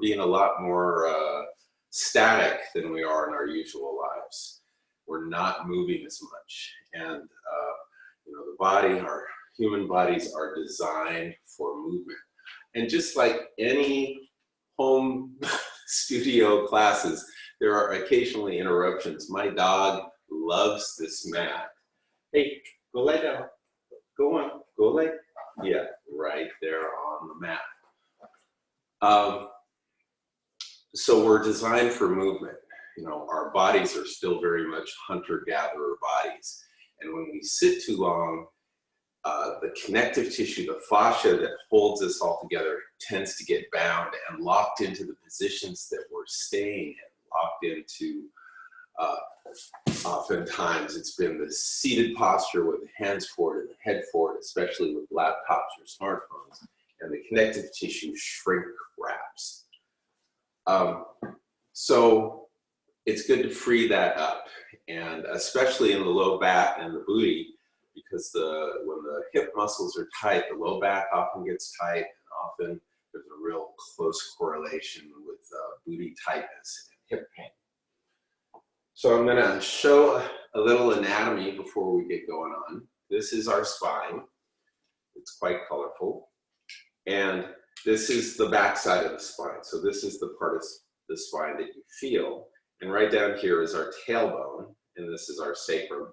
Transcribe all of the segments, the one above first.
being a lot more static than we are in our usual lives. We're not moving as much, and you know, the body, our human bodies are designed for movement. And just like any home studio classes, there are occasionally interruptions. My dog loves this mat. Hey, go lay down. Go on, go lay. Yeah, right there on the mat. So we're designed for movement. You know, our bodies are still very much hunter-gatherer bodies. And when we sit too long, the connective tissue, the fascia that holds us all together, tends to get bound and locked into the positions that we're staying in, locked into, oftentimes it's been the seated posture with the hands forward and the head forward, especially with laptops or smartphones, and the connective tissue shrink wraps. So it's good to free that up, and especially in the low back and the booty, because when the hip muscles are tight, the low back often gets tight, and often there's a real close correlation with booty tightness and hip pain. So I'm going to show a little anatomy before we get going on. This is our spine. It's quite colorful. And this is the back side of the spine. So this is the part of the spine that you feel. And right down here is our tailbone, and this is our sacrum.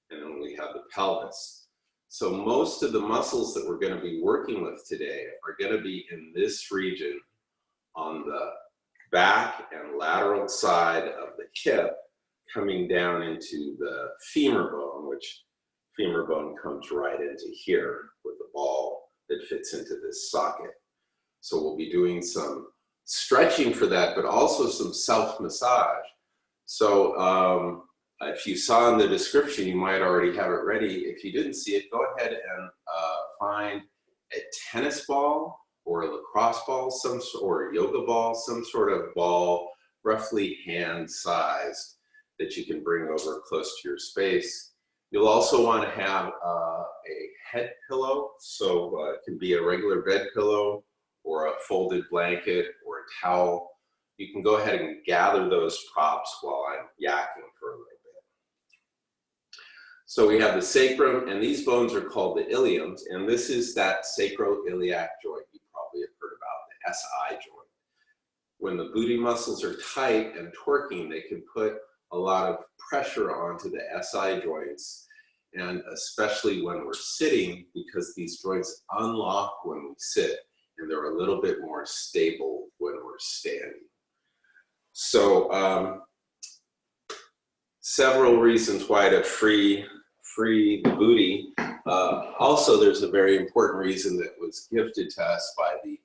And then we have the pelvis. So most of the muscles that we're going to be working with today are going to be in this region on the back and lateral side of the hip, coming down into the femur bone, which femur bone comes right into here with a ball that fits into this socket. So we'll be doing some stretching for that, but also some self-massage. So if you saw in the description, you might already have it ready. If you didn't see it, go ahead and find a tennis ball or a lacrosse ball, or a yoga ball, some sort of ball, roughly hand-sized, that you can bring over close to your space. You'll also want to have a head pillow, so it can be a regular bed pillow or a folded blanket or a towel. You can go ahead and gather those props while I'm yakking for a little bit. So we have the sacrum, and these bones are called the iliums, and this is that sacroiliac joint you probably have heard about, the SI joint. When the booty muscles are tight and twerking, they can put a lot of pressure onto the SI joints, and especially when we're sitting, because these joints unlock when we sit, and they're a little bit more stable when we're standing. So several reasons why to free the booty. Also, there's a very important reason that was gifted to us by the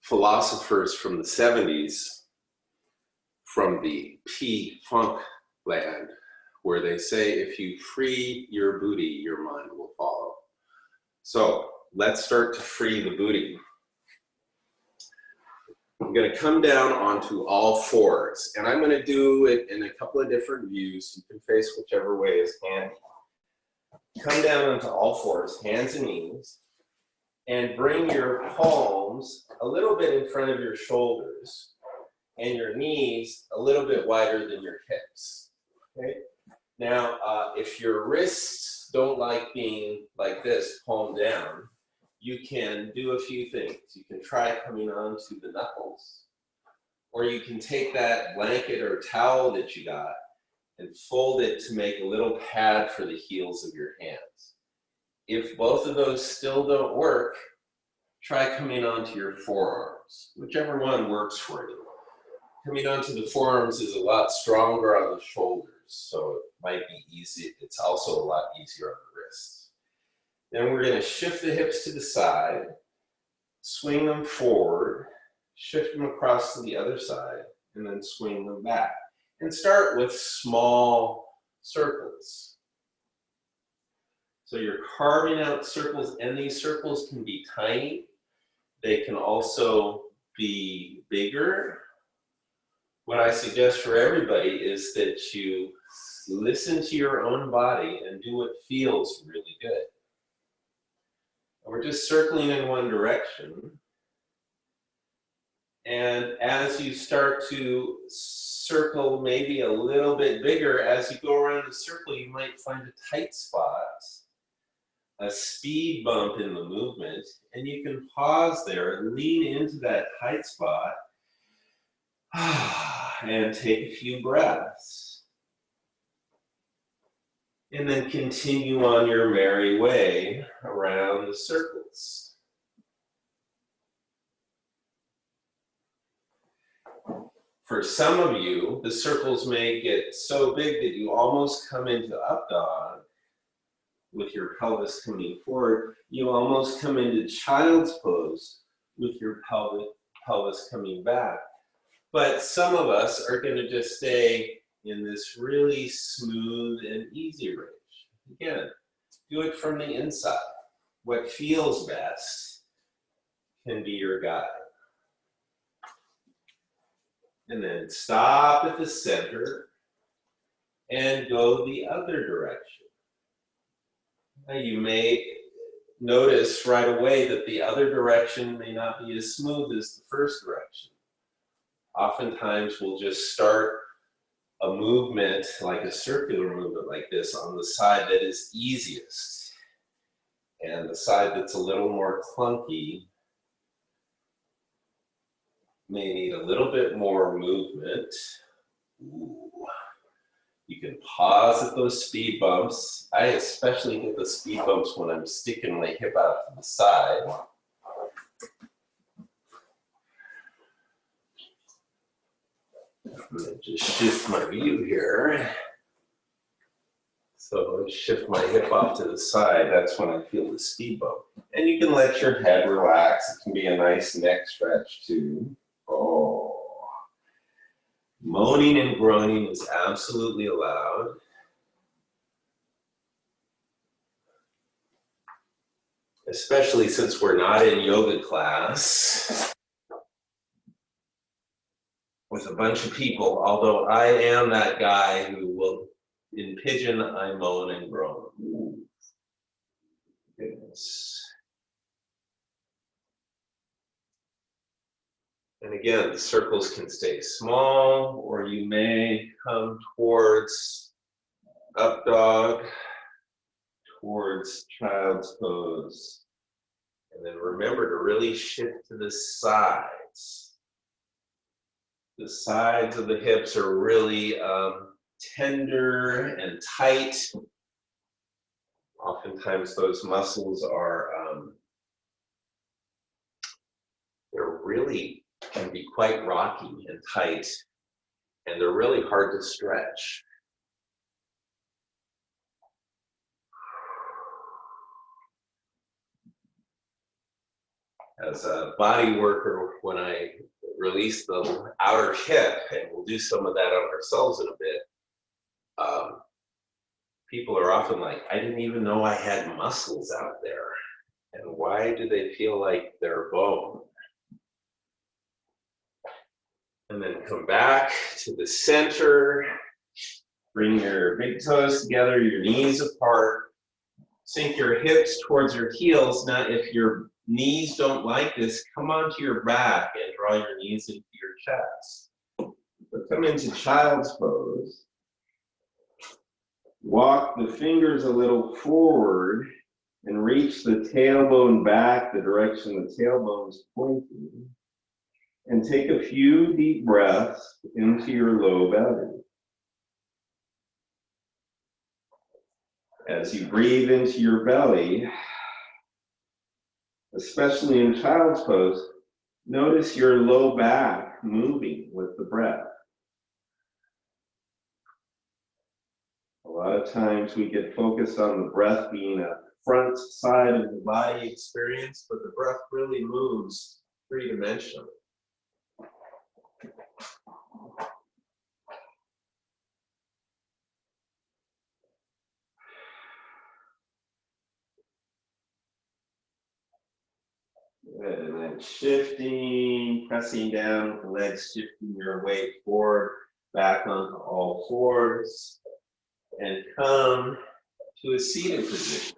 philosophers from the 70s, from the P-Funk land, where they say if you free your booty, your mind will follow. So let's start to free the booty. I'm going to come down onto all fours, and I'm going to do it in a couple of different views. You can face whichever way is handy. Come down onto all fours, hands and knees, and bring your palms a little bit in front of your shoulders and your knees a little bit wider than your hips. Okay? Now, if your wrists don't like being like this, palm down, you can do a few things. You can try coming onto the knuckles, or you can take that blanket or towel that you got and fold it to make a little pad for the heels of your hands. If both of those still don't work, try coming onto your forearms, whichever one works for you. Coming onto the forearms is a lot stronger on the shoulders, so it might be easy. It's also a lot easier on the wrists. Then we're going to shift the hips to the side, swing them forward, shift them across to the other side, and then swing them back. And start with small circles. So you're carving out circles, and these circles can be tiny. They can also be bigger. What I suggest for everybody is that you listen to your own body and do what feels really good. And we're just circling in one direction. And as you start to circle maybe a little bit bigger, as you go around the circle, you might find a tight spot, a speed bump in the movement, and you can pause there and lean into that tight spot and take a few breaths. And then continue on your merry way around the circles. For some of you, the circles may get so big that you almost come into up dog with your pelvis coming forward. You almost come into child's pose with your pelvis coming back. But some of us are going to just stay in this really smooth and easy range. Again, do it from the inside. What feels best can be your guide. And then stop at the center and go the other direction. Now you may notice right away that the other direction may not be as smooth as the first direction. Oftentimes we'll just start a movement, like a circular movement like this, on the side that is easiest. And the side that's a little more clunky may need a little bit more movement. Ooh. You can pause at those speed bumps. I especially get the speed bumps when I'm sticking my hip out to the side. I'm going to just shift my view here. So shift my hip off to the side. That's when I feel the speed bump. And you can let your head relax. It can be a nice neck stretch too. Oh. Moaning and groaning is absolutely allowed. Especially since we're not in yoga class with a bunch of people, although I am that guy who will, in pigeon, I moan and groan. Ooh. Goodness. And again, the circles can stay small, or you may come towards up dog, towards child's pose. And then remember to really shift to the sides. The sides of the hips are really tender and tight. Oftentimes those muscles are, they're really, can be quite rocky and tight, and they're really hard to stretch. As a body worker, when I release the outer hip, and we'll do some of that on ourselves in a bit, people are often like, I didn't even know I had muscles out there. And why do they feel like they're bone? And then come back to the center. Bring your big toes together, your knees apart. Sink your hips towards your heels. Now, if your knees don't like this, come onto your back and draw your knees into your chest. But come into child's pose. Walk the fingers a little forward and reach the tailbone back the direction the tailbone is pointing. And take a few deep breaths into your low belly. As you breathe into your belly, especially in child's pose, notice your low back moving with the breath. A lot of times we get focused on the breath being a front side of the body experience, but the breath really moves three-dimensionally. Good, and then shifting, pressing down with the legs, shifting your weight forward, back onto all fours, and come to a seated position.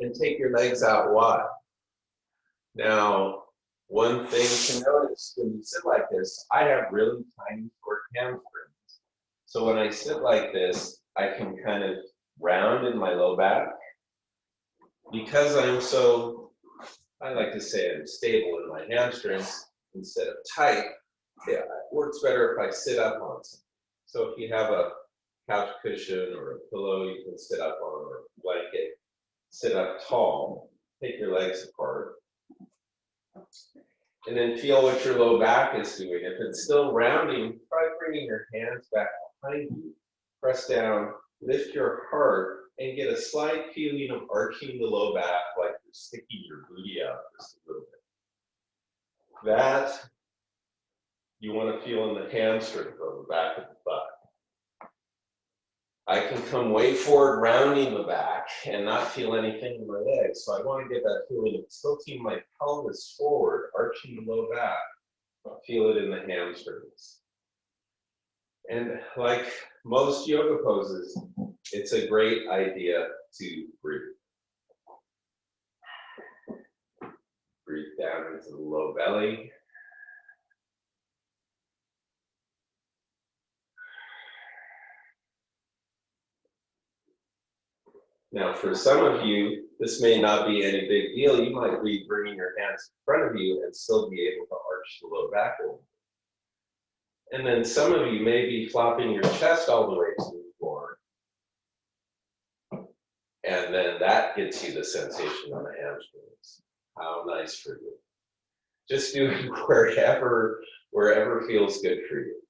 And take your legs out wide. Now, One thing to notice when you sit like this, I have really tiny short hamstrings. So when I sit like this, I can kind of round in my low back. Because I'm so, I like to say I'm stable in my hamstrings instead of tight, yeah, it works better if I sit up on something. So if you have a couch cushion or a pillow you can sit up on, or a blanket, sit up tall, take your legs apart, and then feel what your low back is doing. If it's still rounding, try bringing your hands back behind you, press down, lift your heart, and get a slight feeling of arching the low back like you're sticking your booty out just a little bit. That you want to feel in the hamstring on the back of the butt. I can come way forward, rounding the back, and not feel anything in my legs. So I want to get that feeling of tilting my pelvis forward, arching the low back. Feel it in the hamstrings. And like most yoga poses, it's a great idea to breathe. Breathe down into the low belly. Now, for some of you, this may not be any big deal. You might be bringing your hands in front of you and still be able to arch the low back a little bit. And then some of you may be flopping your chest all the way to the floor. And then that gets you the sensation on the hamstrings. How nice for you. Just do it wherever feels good for you.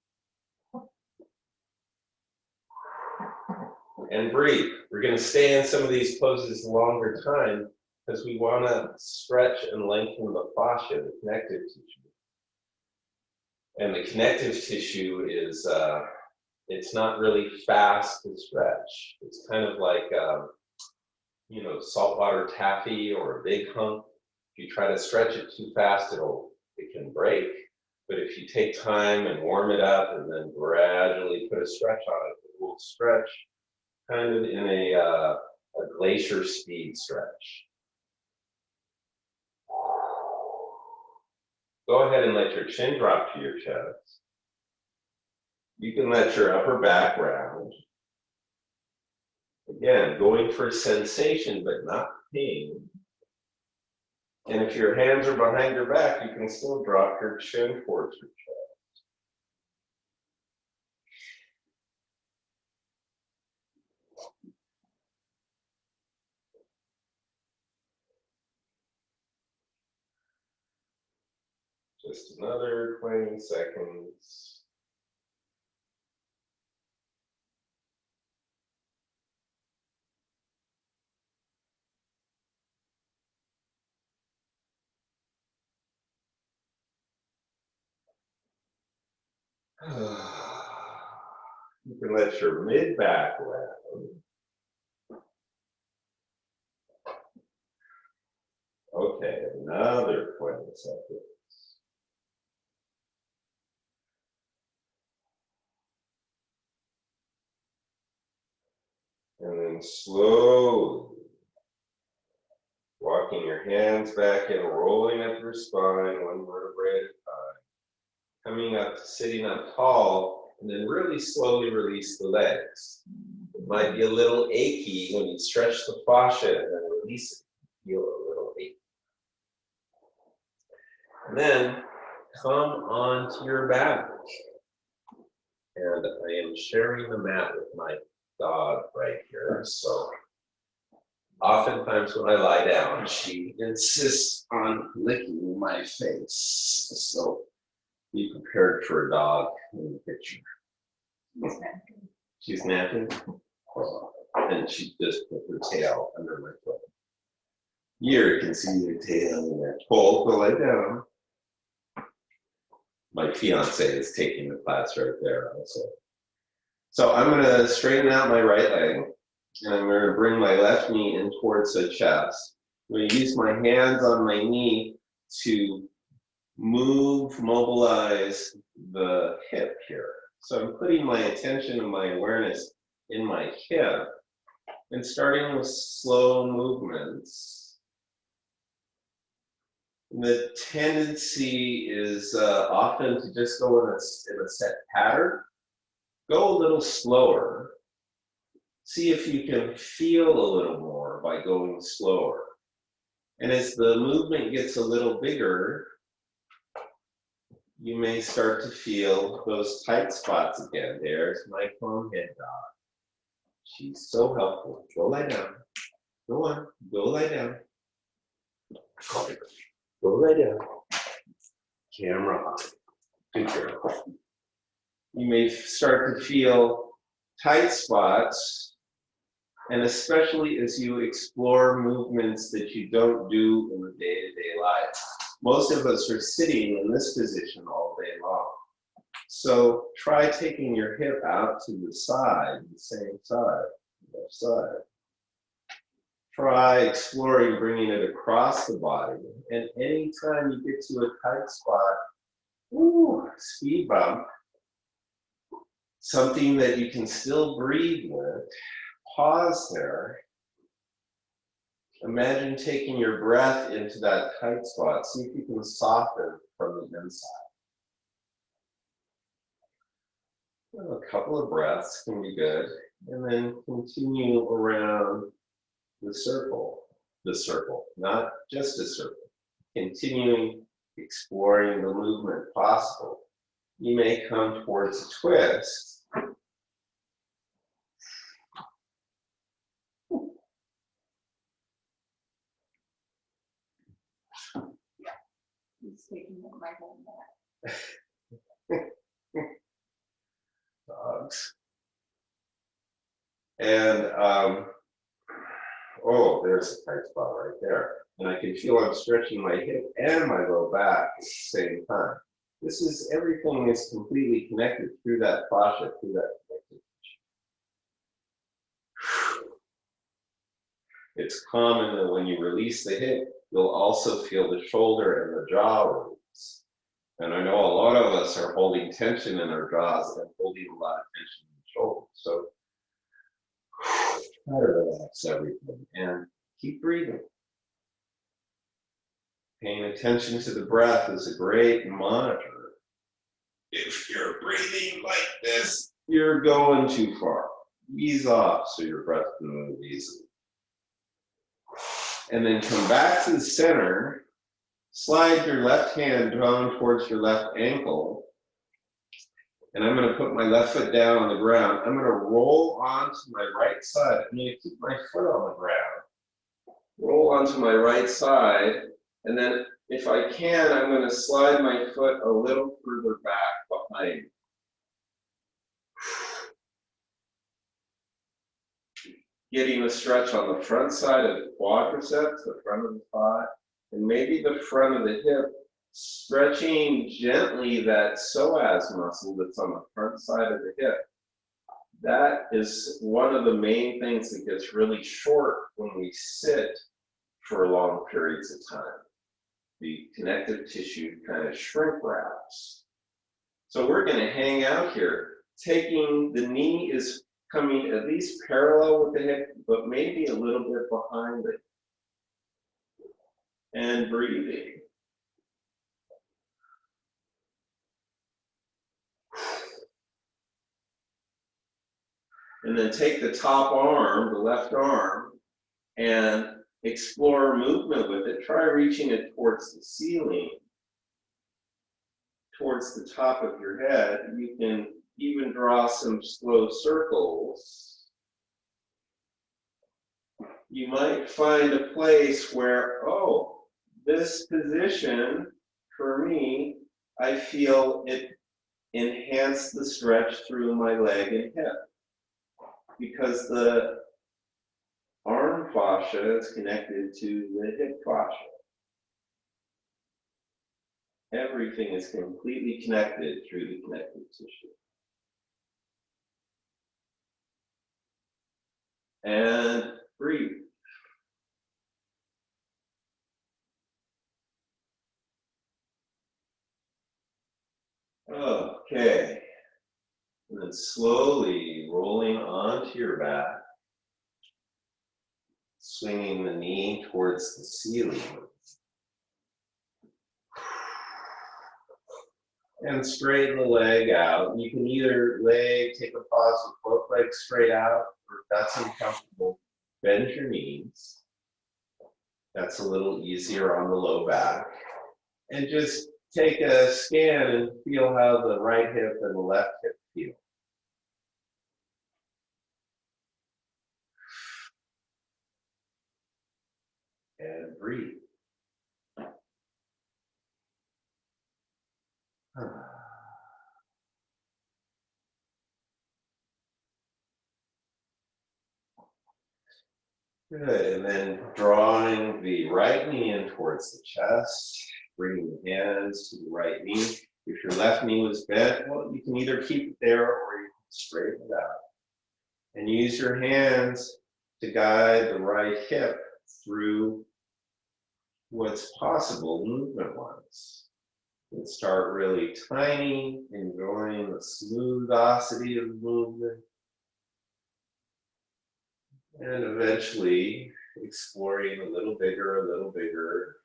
And breathe. We're going to stay in some of these poses a longer time because we want to stretch and lengthen the fascia, the connective tissue. And the connective tissue is, it's not really fast to stretch. It's kind of like, saltwater taffy or a big hunk. If you try to stretch it too fast, it can break. But if you take time and warm it up and then gradually put a stretch on it, it will stretch kind of in a glacier speed stretch. Go ahead and let your chin drop to your chest. You can let your upper back round. Again, going for sensation, but not pain. And if your hands are behind your back, you can still drop your chin towards your chest. Just another 20 seconds. You can let your mid-back round. Okay, another 20 seconds. And then slowly walking your hands back and rolling up your spine, one vertebrae at a time. Coming up, sitting up tall, and then really slowly release the legs. It might be a little achy when you stretch the fascia and then release it. Feel a little achy. And then come onto your back. And I am sharing the mat with my dog right here. So oftentimes when I lie down, she insists on licking my face. So be prepared for a dog in the picture. She's napping. And she just put her tail under my foot. Here you can see her tail in that fold. Go lie down. My fiance is taking the class right there also. So I'm going to straighten out my right leg, and I'm going to bring my left knee in towards the chest. I'm going to use my hands on my knee to mobilize the hip here. So I'm putting my attention and my awareness in my hip, and starting with slow movements. The tendency is often to just go in a set pattern. Go a little slower. See if you can feel a little more by going slower. And as the movement gets a little bigger, you may start to feel those tight spots again. There's my cone head dog. She's so helpful. Go lie down. Go on. Go lie down. Go lie down. Camera on. Good girl. You may start to feel tight spots, and especially as you explore movements that you don't do in the day-to-day life. Most of us are sitting in this position all day long. So try taking your hip out to the side, the same side, left side. Try exploring bringing it across the body. And anytime you get to a tight spot, ooh, speed bump, something that you can still breathe with, pause there. Imagine taking your breath into that tight spot. See if you can soften from the inside. Well, a couple of breaths can be good. And then continue around the circle, not just a circle. Continuing exploring the movement possible. You may come towards a twist. He's taking my whole back. Dogs. And, oh, there's a tight spot right there. And I can feel I'm stretching my hip and my low back at the same time. This is, everything is completely connected through that fascia, through that connective tissue. It's common that when you release the hip, you'll also feel the shoulder and the jaw release. And I know a lot of us are holding tension in our jaws and holding a lot of tension in the shoulders. So try to relax everything and keep breathing. Paying attention to the breath is a great monitor. If you're breathing like this, you're going too far. Ease off so your breath can move easily. And then come back to the center. Slide your left hand down towards your left ankle. And I'm going to put my left foot down on the ground. I'm going to roll onto my right side. I'm going to keep my foot on the ground. Roll onto my right side. And then if I can, I'm going to slide my foot a little further back behind. Getting a stretch on the front side of the quadriceps, the front of the thigh, and maybe the front of the hip, stretching gently that psoas muscle that's on the front side of the hip. That is one of the main things that gets really short when we sit for long periods of time. The connective tissue kind of shrink wraps. So we're going to hang out here. Taking the knee is coming at least parallel with the hip, but maybe a little bit behind it. And breathing. And then take the top arm, the left arm, and explore movement with it. Try reaching it towards the ceiling, towards the top of your head. You can even draw some slow circles. You might find a place where, oh, this position, for me, I feel it enhance the stretch through my leg and hip. Because the arm fascia is connected to the hip fascia. Everything is completely connected through the connective tissue. And breathe. Okay. And then slowly rolling onto your back, swinging the knee towards the ceiling. And straighten the leg out. You can either take a pause with both legs straight out, or if that's uncomfortable, bend your knees. That's a little easier on the low back. And just take a scan and feel how the right hip and the left hip feel. And breathe. Good, and then drawing the right knee in towards the chest, bringing the hands to the right knee. If your left knee was bent, well, you can either keep it there or you can straighten it out. And use your hands to guide the right hip through what's possible movement-wise. And start really tiny, enjoying the smoothosity of the movement. And eventually exploring a little bigger, a little bigger.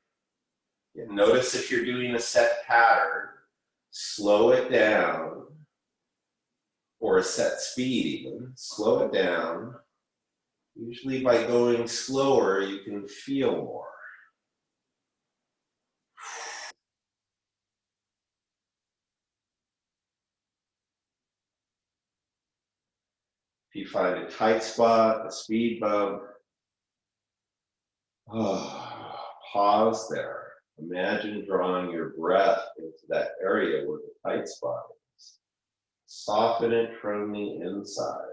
And notice if you're doing a set pattern, slow it down, or a set speed even, slow it down. Usually by going slower, you can feel more. If you find a tight spot, a speed bump, pause there. Imagine drawing your breath into that area where the tight spot is. Soften it from the inside.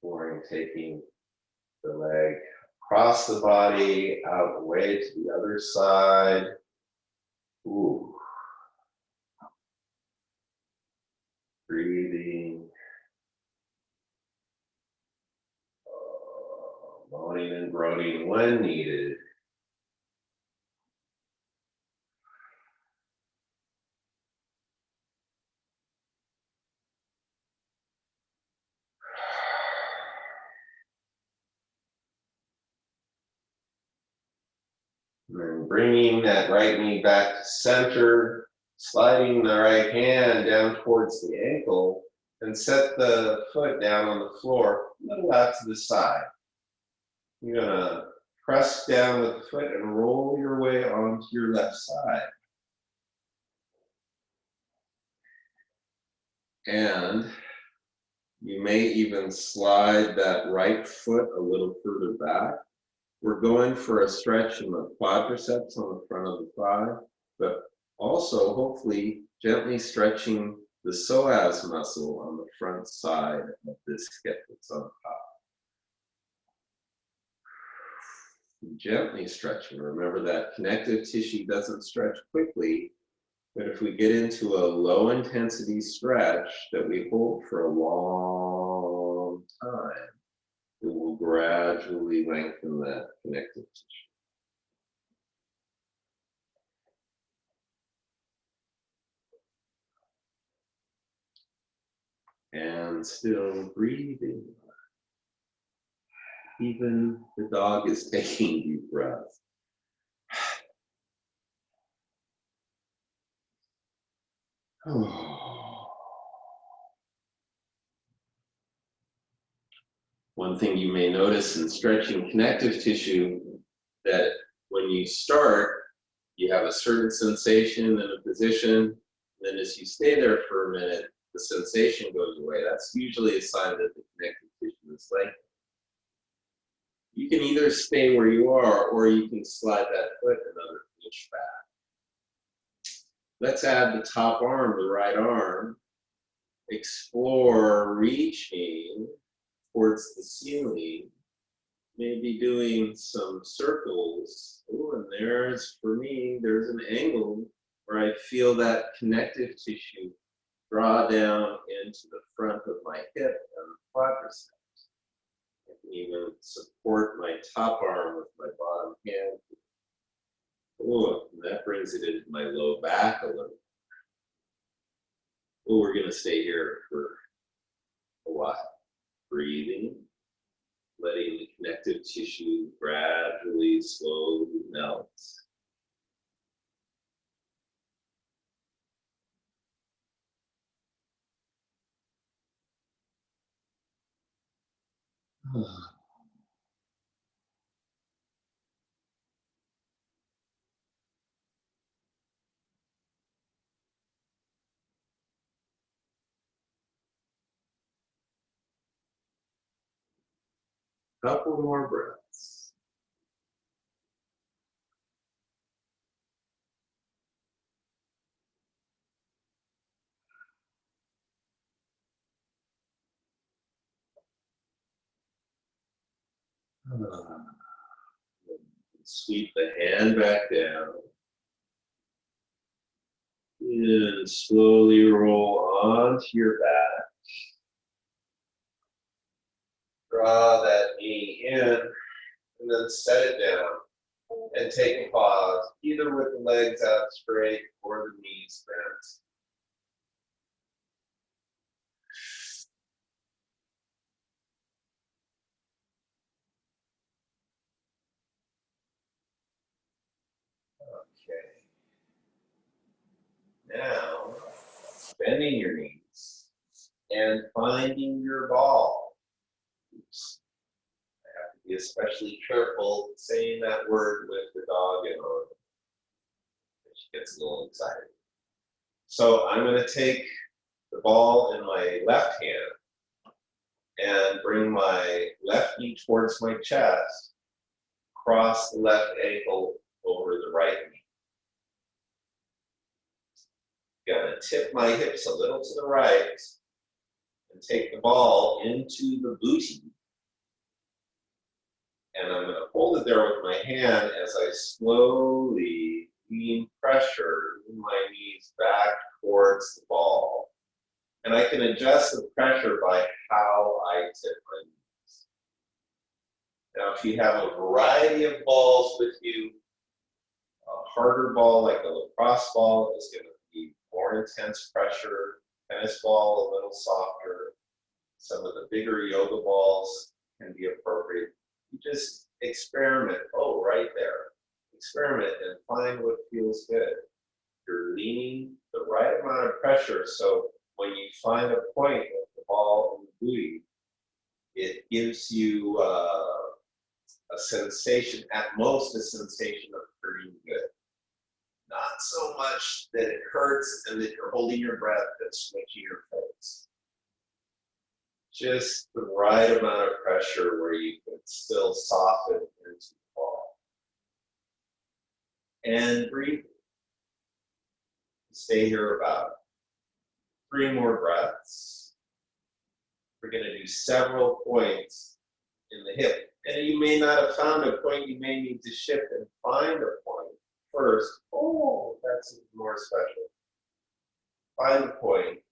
Exploring taking the leg across the body, out away to the other side. Ooh. Breathing. Moaning and groaning when needed. And then bringing that right knee back to center, sliding the right hand down towards the ankle, and set the foot down on the floor, a little out to the side. You're gonna press down with the foot and roll your way onto your left side. And you may even slide that right foot a little further back. We're going for a stretch in the quadriceps on the front of the thigh, but also hopefully gently stretching the psoas muscle on the front side of this hip that's on top. Gently stretching. Remember that connective tissue doesn't stretch quickly, but if we get into a low intensity stretch that we hold for a long time, it will gradually lengthen that connective tissue. And still breathing. Even the dog is taking deep breaths. One thing you may notice in stretching connective tissue, that when you start, you have a certain sensation in a position, then as you stay there for a minute, the sensation goes away. That's usually a sign that the connective tissue is lengthening. You can either stay where you are, or you can slide that foot another inch back. Let's add the top arm, the right arm. Explore reaching towards the ceiling, maybe doing some circles. Oh, and there's, for me, there's an angle where I feel that connective tissue draw down into the front of my hip and the quadriceps. I can even support my top arm with my bottom Oh, and that brings it into my low back a little. Oh, we're gonna stay here for a while. Breathing, letting the connective tissue gradually, slowly melt. Couple more breaths. Sweep the hand back down. And slowly roll onto your back. Draw that knee in, and then set it down. And take a pause, either with the legs out straight or the knees bent. Okay. Now, bending your knees and finding your ball. Oops. I have to be especially careful saying that word with the dog in on it. She gets a little excited. So I'm going to take the ball in my left hand and bring my left knee towards my chest, cross the left ankle over the right knee. Gonna tip my hips a little to the right and take the ball into the booty. And I'm gonna hold it there with my hand as I slowly lean pressure in my knees back towards the ball. And I can adjust the pressure by how I tip my knees. Now, if you have a variety of balls with you, a harder ball like a lacrosse ball is going to be more intense pressure. Tennis ball a little softer. Some of the bigger yoga balls can be appropriate. You just experiment. Oh, right there. Experiment and find what feels good. You're leaning the right amount of pressure, so when you find a point with the ball in the booty, it gives you a sensation, at most a sensation of hurting good. Not so much that it hurts and that you're holding your breath and switching your face. Just the right amount of pressure where you can still soften into the ball. And breathe. Stay here about 3 more breaths. We're going to do several points in the hip. And you may not have found a point, you may need to shift and find a point first. Oh, that's more special. Find a point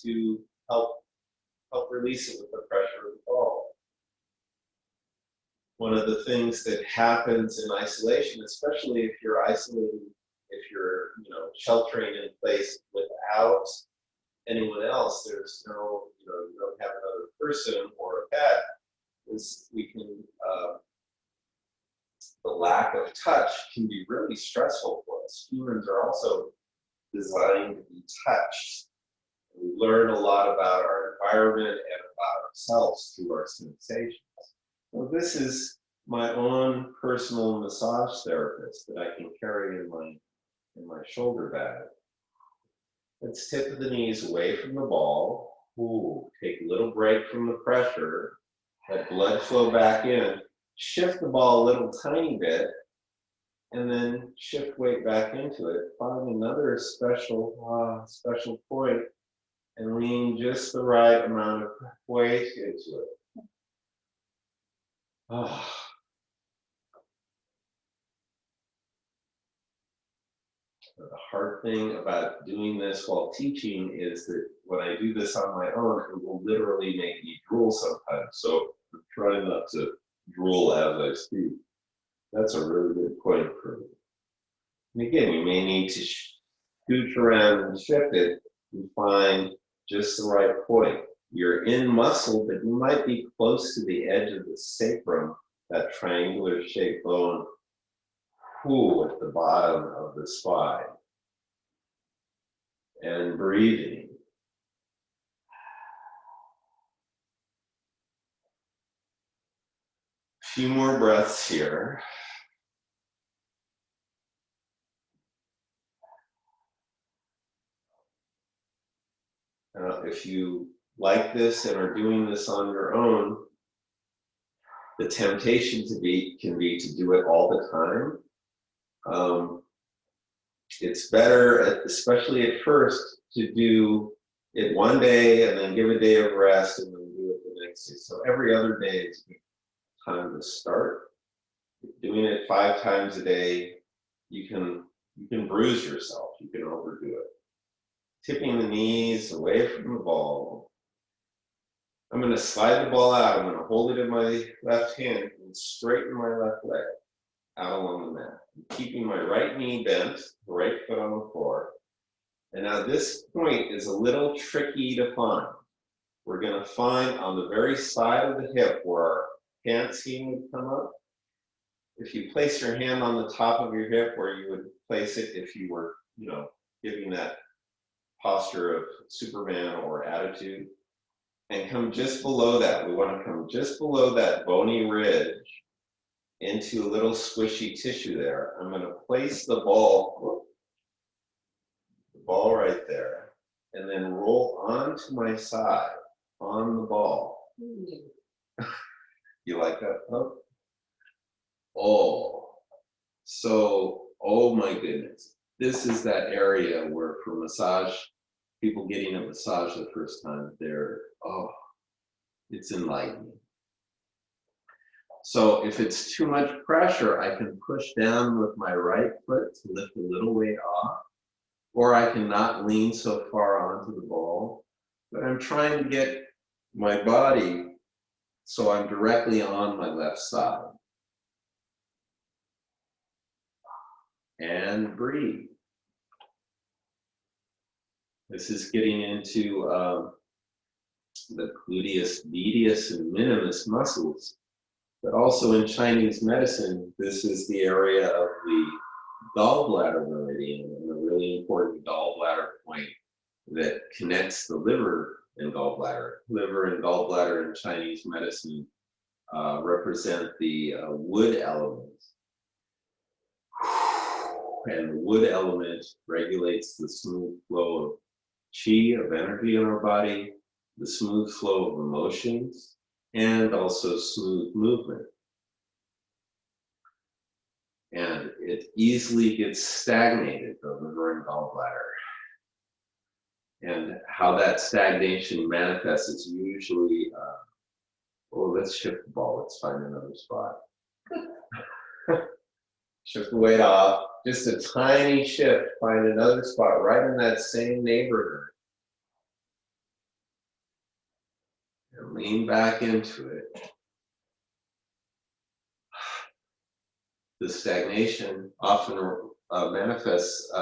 to help release it with the pressure of the ball. One of the things that happens in isolation, especially if you're isolating, if you're sheltering in place without anyone else, there's no, you don't have another person or a pet, is the lack of touch can be really stressful for us. Humans are also designed to be touched. We learn a lot about our environment and about ourselves through our sensations. Well, this is my own personal massage therapist that I can carry in my shoulder bag. Let's tip the knees away from the ball. Ooh, take a little break from the pressure. Let blood flow back in. Shift the ball a little tiny bit, and then shift weight back into it. Find another special point, and lean just the right amount of weight into it. The hard thing about doing this while teaching is that when I do this on my own, it will literally make me drool sometimes. So I'm trying not to drool as I speak. That's a really good point for me. And again, you may need to scooch around and shift it and find just the right point. You're in muscle, but you might be close to the edge of the sacrum, that triangular shaped bone, cool at the bottom of the spine. And breathing. A few more breaths here. If you like this and are doing this on your own, the temptation can be to do it all the time. It's better, especially at first, to do it one day and then give a day of rest and then do it the next day. So every other day is a good time to start. Doing it 5 times a day, you can bruise yourself. You can overdo it. Tipping the knees away from the ball. I'm going to slide the ball out. I'm going to hold it in my left hand and straighten my left leg out along the mat. I'm keeping my right knee bent, the right foot on the floor. And now this point is a little tricky to find. We're going to find on the very side of the hip where our pant seam would come up. If you place your hand on the top of your hip where you would place it if you were, giving that posture of Superman or attitude, and come just below that. We want to come just below that bony ridge into a little squishy tissue there. I'm going to place the ball right there, and then roll onto my side on the ball. You like that? Oh, so, oh my goodness. This is that area where for massage, people getting a massage the first time, it's enlightening. So if it's too much pressure, I can push down with my right foot to lift a little weight off, or I can not lean so far onto the ball, but I'm trying to get my body so I'm directly on my left side. And breathe. This is getting into the gluteus medius and minimus muscles, but also in Chinese medicine, this is the area of the gallbladder meridian, and a really important gallbladder point that connects the liver and gallbladder. Liver and gallbladder in Chinese medicine represent the wood element. And the wood element regulates the smooth flow of chi, of energy in our body, the smooth flow of emotions, and also smooth movement. And it easily gets stagnated, the liver and gallbladder. And how that stagnation manifests is usually, let's shift the ball, let's find another spot. Shift the weight off, just a tiny shift, find another spot right in that same neighborhood. And lean back into it. The stagnation often manifests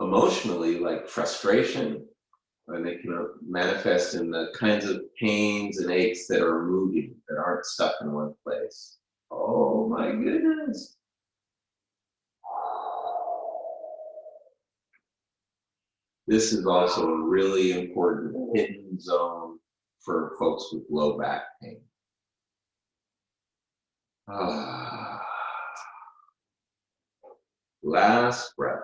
emotionally, like frustration, and they can manifest in the kinds of pains and aches that are moving, that aren't stuck in one place. Oh my goodness. This is also a really important hidden zone for folks with low back pain. Last breath.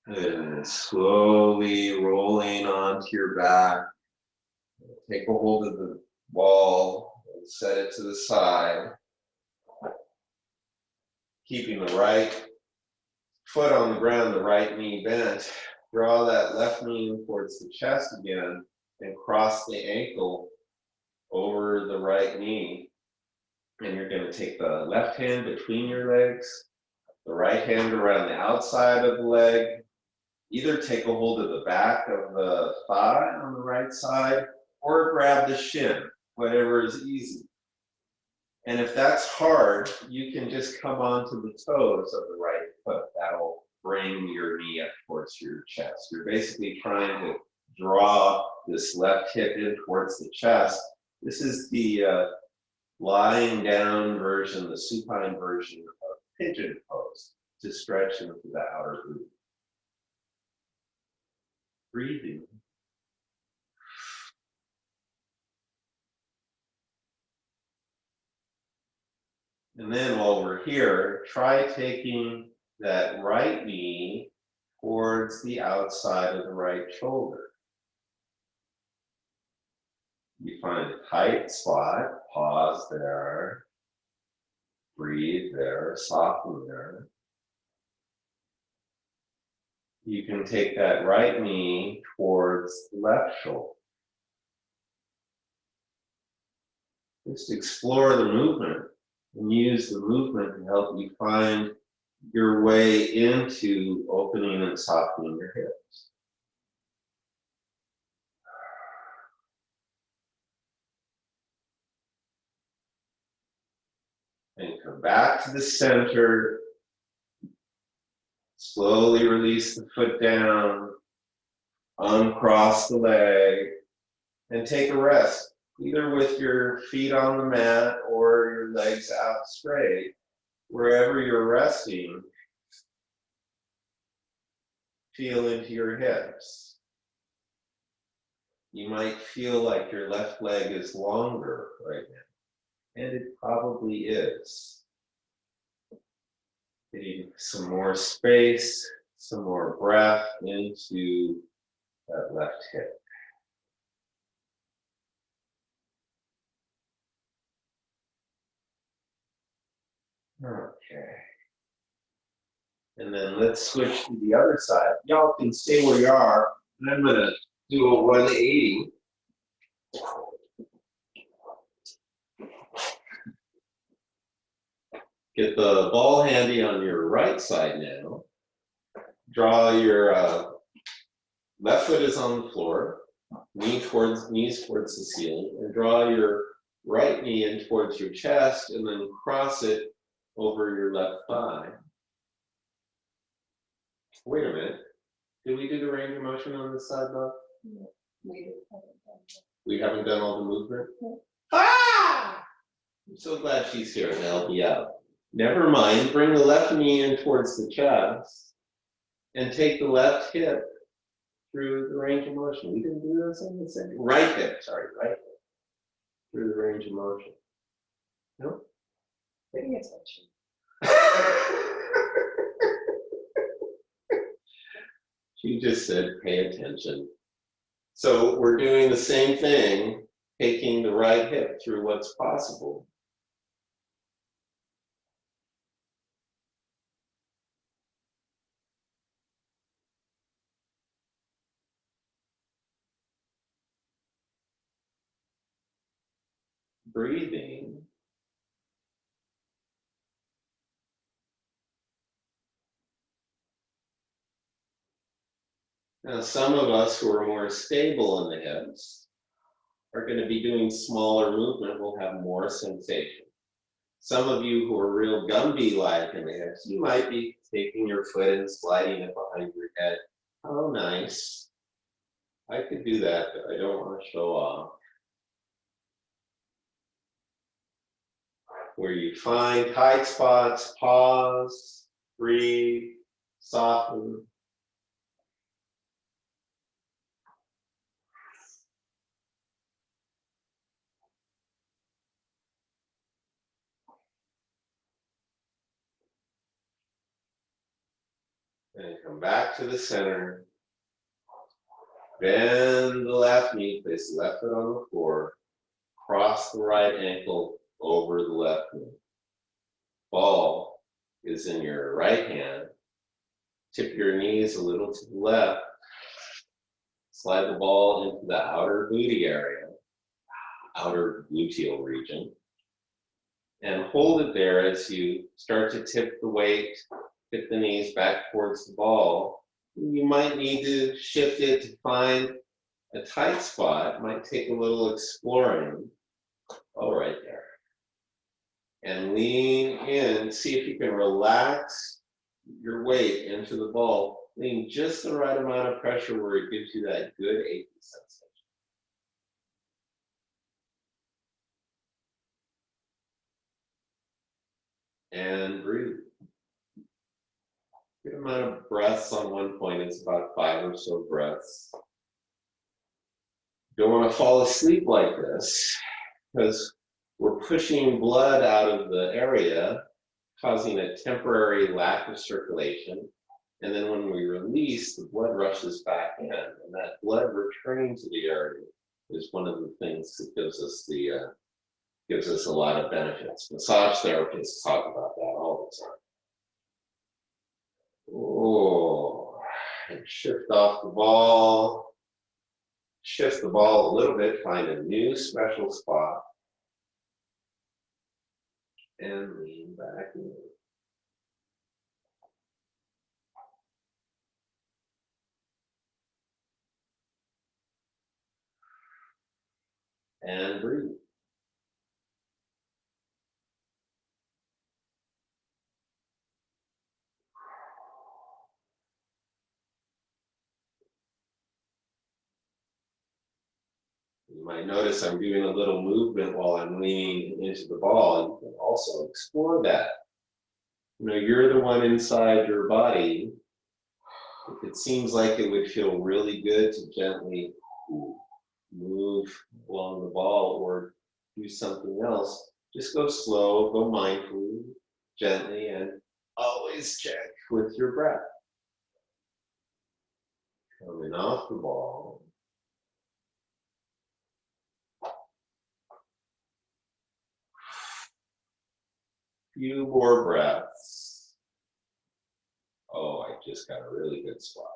And slowly rolling onto your back. Take a hold of the wall and set it to the side. Keeping the right foot on the ground, the right knee bent. Draw that left knee in towards the chest again and cross the ankle over the right knee. And you're going to take the left hand between your legs, the right hand around the outside of the leg. Either take a hold of the back of the thigh on the right side or grab the shin whatever is easy. And if that's hard, you can just come onto the toes of the right foot. That'll bring your knee up towards your chest. You're basically trying to draw this left hip in towards the chest. This is the lying down version, the supine version of pigeon pose, to stretch into the outer glute. Breathing. And then while we're here, try taking that right knee towards the outside of the right shoulder. You find a tight spot, pause there, breathe there, soften there. You can take that right knee towards the left shoulder. Just explore the movement and use the movement to help you find your way into opening and softening your hips. And come back to the center. Slowly release the foot down, uncross the leg, and take a rest, either with your feet on the mat or your legs out straight. Wherever you're resting, feel into your hips. You might feel like your left leg is longer right now, and it probably is. Getting some more space, some more breath into that left hip. Okay. And then let's switch to the other side. Y'all can stay where you are, and I'm gonna do a 180. Get the ball handy on your right side now. Draw your left foot is on the floor, knees towards the ceiling, and draw your right knee in towards your chest, and then cross it over your left thigh. Wait a minute. Did we do the range of motion on this side, Bob? No, We haven't done all the movement? No. Ah! I'm so glad she's here to help me out. Never mind, bring the left knee in towards the chest and take the left hip through the range of motion. We didn't do this on the same. Right hip through the range of motion. No? paying attention. She just said, pay attention. So we're doing the same thing, taking the right hip through what's possible. Breathing. Now, some of us who are more stable in the hips are going to be doing smaller movement, will have more sensation. Some of you who are real Gumby-like in the hips, you might be taking your foot and sliding it behind your head. Oh, nice. I could do that, but I don't want to show off. Where you find tight spots, pause, breathe, soften. And come back to the center. Bend the left knee, place the left foot on the floor. Cross the right ankle over the left knee. Ball is in your right hand. Tip your knees a little to the left. Slide the ball into the outer booty area, outer gluteal region. And hold it there as you start to tip the weight, tip the knees back towards the ball. You might need to shift it to find a tight spot. It might take a little exploring. Oh, right there. And lean in. See if you can relax your weight into the ball. Lean just the right amount of pressure where it gives you that good achy sensation. And breathe. Good amount of breaths on one point. It's about 5 or so breaths. Don't want to fall asleep like this because we're pushing blood out of the area, causing a temporary lack of circulation. And then when we release, the blood rushes back in, and that blood returning to the area is one of the things that gives us a lot of benefits. Massage therapists talk about that all the time. Oh, and shift off the ball. Shift the ball a little bit, find a new special spot, and lean back in. And breathe. You might notice I'm doing a little movement while I'm leaning into the ball. You can also explore that. You know, you're the one inside your body. If it seems like it would feel really good to gently move along the ball or do something else, just go slow, go mindfully, gently, and always check with your breath. Coming off the ball. Few more breaths. Oh, I just got a really good spot.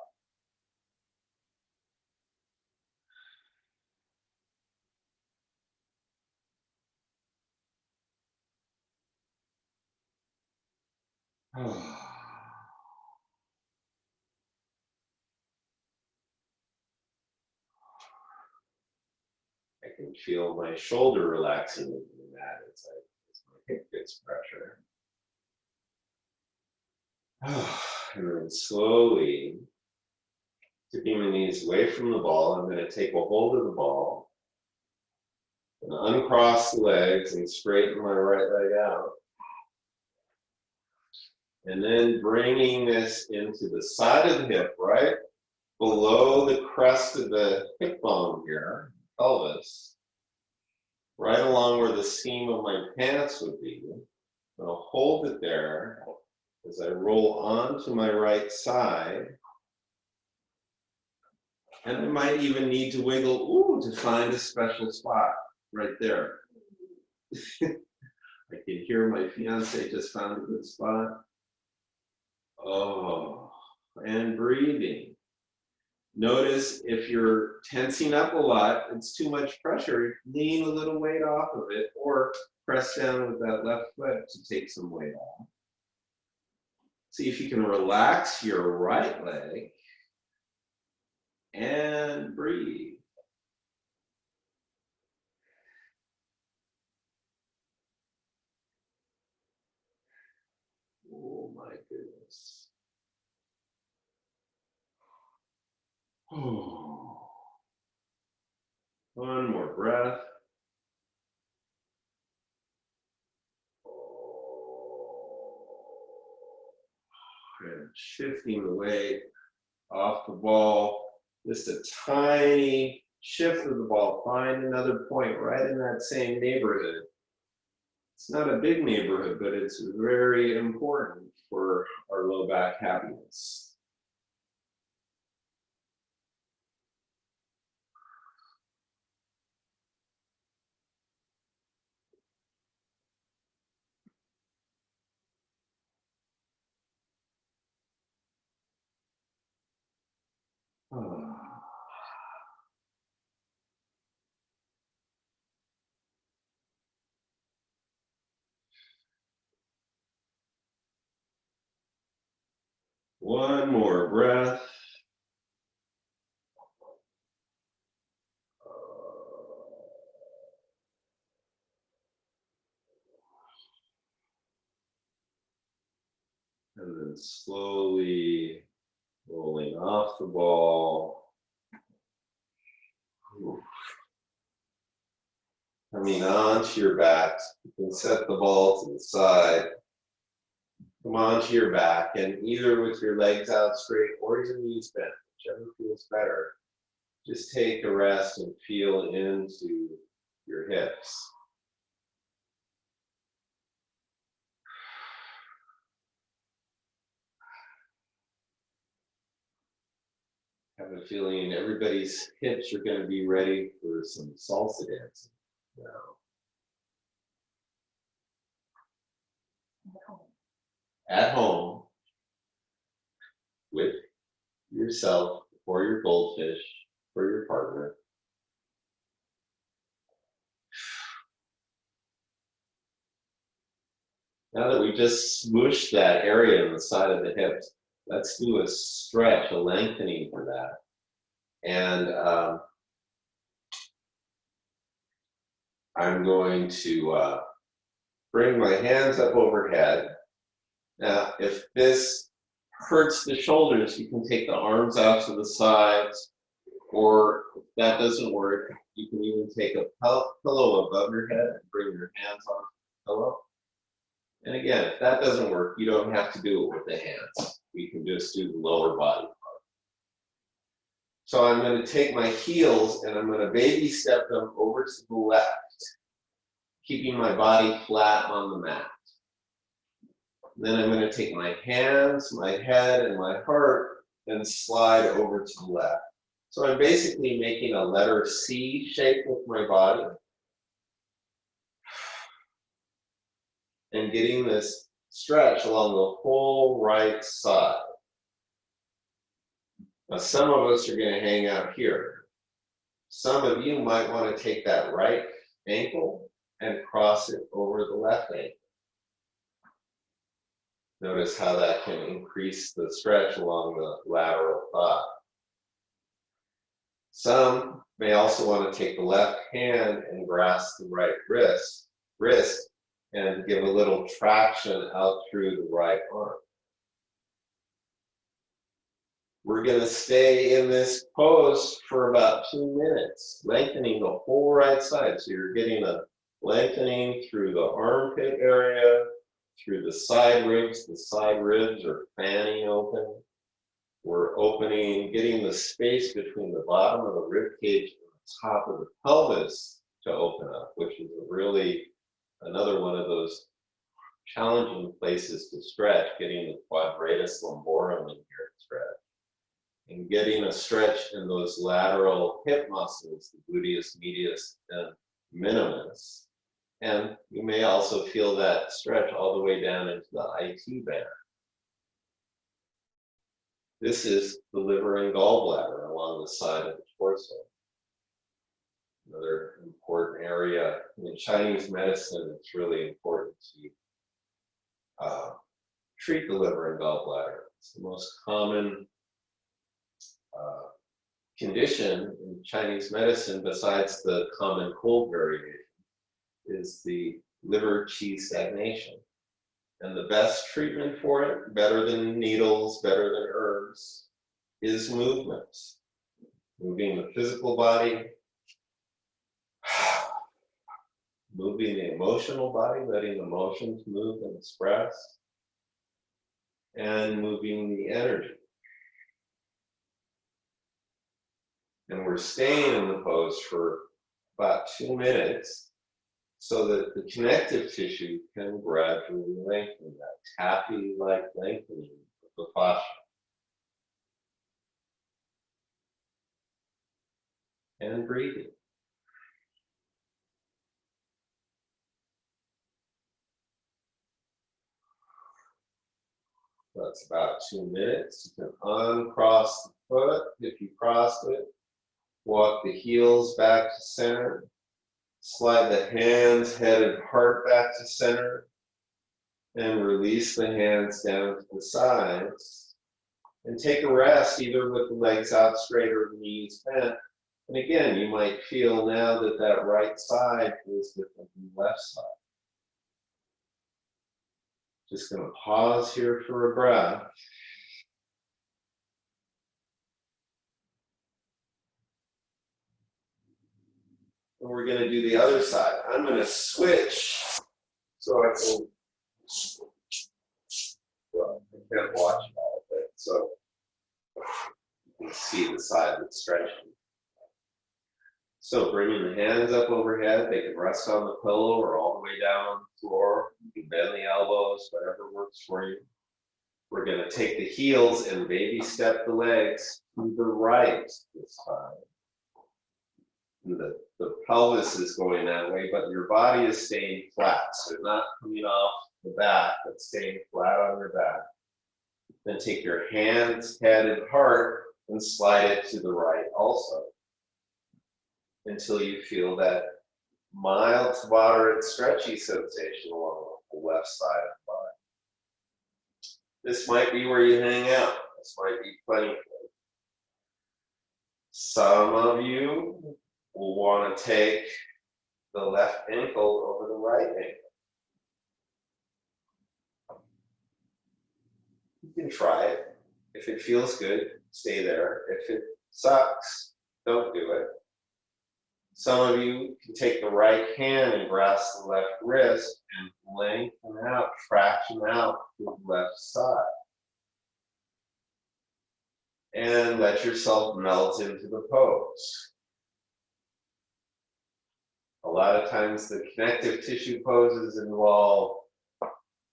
I can feel my shoulder relaxing in the mat as my hip gets pressure. And then slowly, tipping my knees away from the ball, I'm going to take a hold of the ball and uncross the legs and straighten my right leg out. And then bringing this into the side of the hip, right below the crest of the hip bone here, pelvis, right along where the seam of my pants would be. I'm going to hold it there as I roll onto my right side. And I might even need to wiggle, to find a special spot right there. I can hear my fiance just found a good spot. Oh, and breathing. Notice if you're tensing up a lot, it's too much pressure, lean a little weight off of it or press down with that left foot to take some weight off. See if you can relax your right leg and breathe. Oh my goodness. Oh. One more breath. And shifting the weight off the ball. Just a tiny shift of the ball. Find another point right in that same neighborhood. It's not a big neighborhood, but it's very important for our low back happiness. One more breath. And slowly rolling off the ball. Coming onto your back. You can set the ball to the side. Come onto your back, and either with your legs out straight or your knees bent, whichever feels better, just take a rest and feel into your hips. I have a feeling everybody's hips are going to be ready for some salsa dancing now. At home, with yourself, or your goldfish, or your partner. Now that we just smooshed that area on the side of the hips, let's do a stretch, a lengthening for that. And I'm going to bring my hands up overhead. Now, if this hurts the shoulders, you can take the arms out to the sides, or if that doesn't work, you can even take a pillow above your head and bring your hands on the pillow. And again, if that doesn't work, you don't have to do it with the hands. You can just do the lower body part. So I'm going to take my heels and I'm going to baby step them over to the left, keeping my body flat on the mat. Then I'm going to take my hands, my head, and my heart and slide over to the left. So I'm basically making a letter C shape with my body and getting this stretch along the whole right side. Now, some of us are going to hang out here. Some of you might want to take that right ankle and cross it over the left ankle. Notice how that can increase the stretch along the lateral thigh. Some may also want to take the left hand and grasp the right wrist and give a little traction out through the right arm. We're going to stay in this pose for about 2 minutes, lengthening the whole right side. So you're getting a lengthening through the armpit area, through the side ribs. The side ribs are fanning open. We're opening, getting the space between the bottom of the rib cage and the top of the pelvis to open up, which is really another one of those challenging places to stretch, getting the quadratus lumborum in here to stretch. And getting a stretch in those lateral hip muscles, the gluteus medius and minimus. And you may also feel that stretch all the way down into the IT band. This is the liver and gallbladder along the side of the torso. Another important area. In Chinese medicine, it's really important to treat the liver and gallbladder. It's the most common condition in Chinese medicine, besides the common cold variation, is the liver qi stagnation. And the best treatment for it, better than needles, better than herbs, is movement. Moving the physical body, moving the emotional body, letting emotions move and express, and moving the energy. And we're staying in the pose for about 2 minutes so that the connective tissue can gradually lengthen, that taffy-like lengthening of the fascia. And breathing. That's about 2 minutes. You can uncross the foot if you crossed it. Walk the heels back to center. Slide the hands, head, and heart back to center. And release the hands down to the sides. And take a rest, either with the legs out straight or the knees bent. And again, you might feel now that that right side feels different from the left side. Just going to pause here for a breath. And we're going to do the other side. I'm going to switch so I can, well, I can't watch all of it, so you can see the side that's stretching. So bringing the hands up overhead, they can rest on the pillow or all the way down on the floor. You can bend the elbows, whatever works for you. We're going to take the heels and baby step the legs to the right this time. And the pelvis is going that way, but your body is staying flat. So not coming off the back, but staying flat on your back. Then take your hands, head, and heart and slide it to the right also, until you feel that mild to moderate stretchy sensation along the left side of the body. This might be where you hang out. This might be plenty for you. Some of you will want to take the left ankle over the right ankle. You can try it. If it feels good, stay there. If it sucks, don't do it. Some of you can take the right hand and grasp the left wrist and lengthen out, traction out to the left side. And let yourself melt into the pose. A lot of times the connective tissue poses involve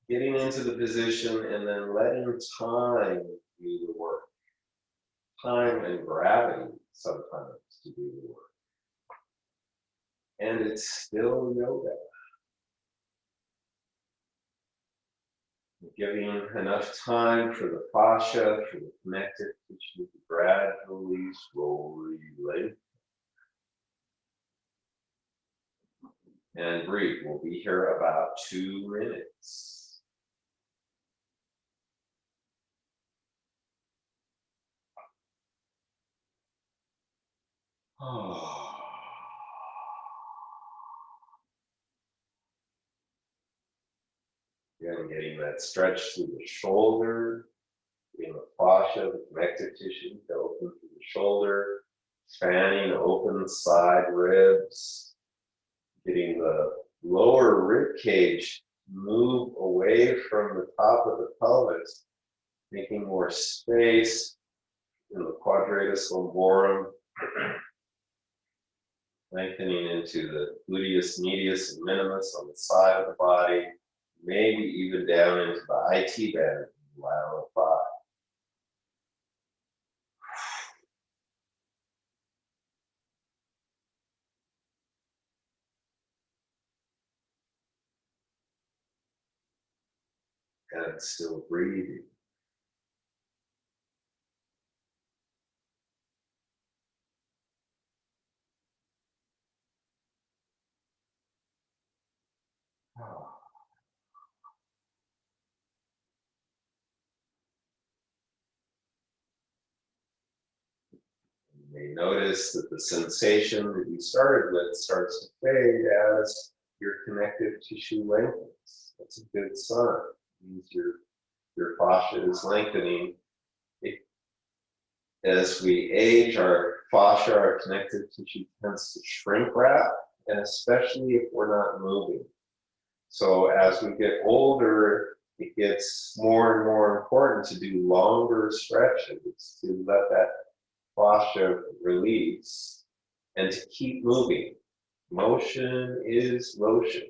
getting into the position and then letting time do the work. Time and gravity sometimes to do the work. And it's still yoga. Giving enough time for the fascia, for the connective tissue to gradually, slowly lengthen. And breathe. We'll be here about 2 minutes. Again, getting that stretch through the shoulder, getting the fascia, the connective tissue to open through the shoulder, fanning open side ribs, getting the lower rib cage move away from the top of the pelvis, making more space in the quadratus lumborum, lengthening into the gluteus medius and minimus on the side of the body, maybe even down into the IT band, lateral thigh. And still breathing. You may notice that the sensation that you started with starts to fade as your connective tissue lengthens. That's a good sign. It means your fascia is lengthening. As we age, our fascia, our connective tissue tends to shrink wrap, and especially if we're not moving. So as we get older, it gets more and more important to do longer stretches, to let that fascia release, and to keep moving. Motion is lotion.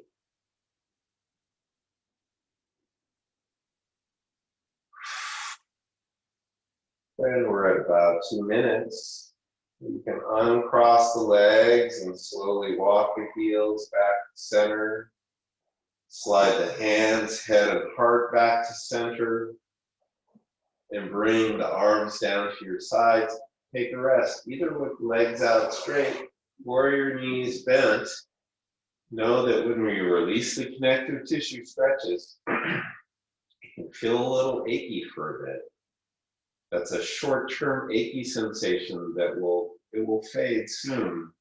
And we're at about 2 minutes. You can uncross the legs and slowly walk the heels back to center. Slide the hands, head, and heart back to center. And bring the arms down to your sides. Take a rest, either with legs out straight or your knees bent. Know that when we release the connective tissue stretches, it can feel a little achy for a bit. That's a short-term achy sensation that will fade soon.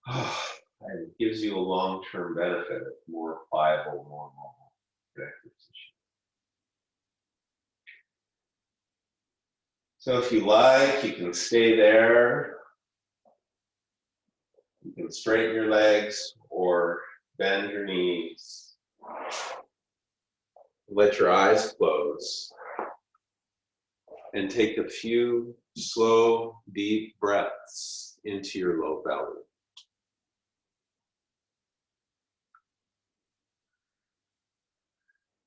And it gives you a long-term benefit, more pliable, more mobile. connective tissue. So if you like, you can stay there. You can straighten your legs or bend your knees. Let your eyes close and take a few slow, deep breaths into your low belly.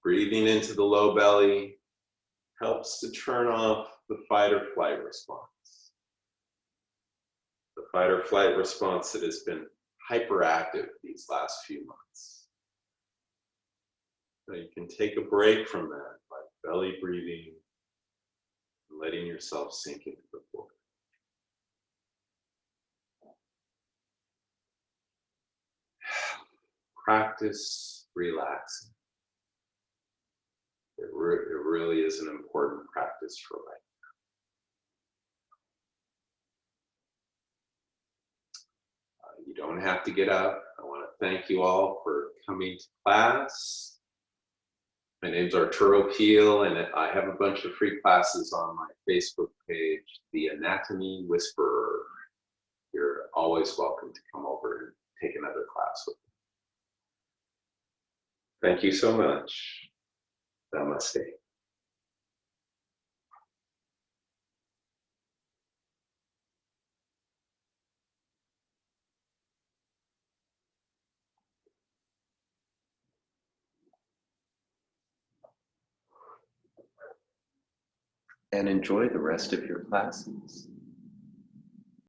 Breathing into the low belly helps to turn off the fight or flight response. The fight or flight response that has been hyperactive these last few months. So you can take a break from that by belly breathing and letting yourself sink into the floor. Practice relaxing. It really is an important practice for life. You don't have to get up. I want to thank you all for coming to class. My name's Arturo Peal, and I have a bunch of free classes on my Facebook page, The Anatomy Whisperer. You're always welcome to come over and take another class with me. Thank you so much. Namaste. And enjoy the rest of your classes.